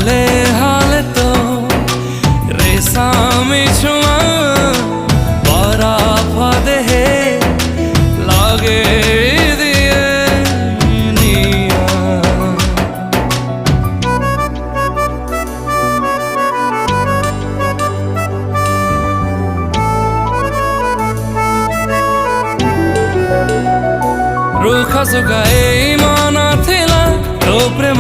हाले हाले तो रेसामी छुआ बारा फादे है लागे दिए निया रुखा सुखा ए माना थिला तो प्रेम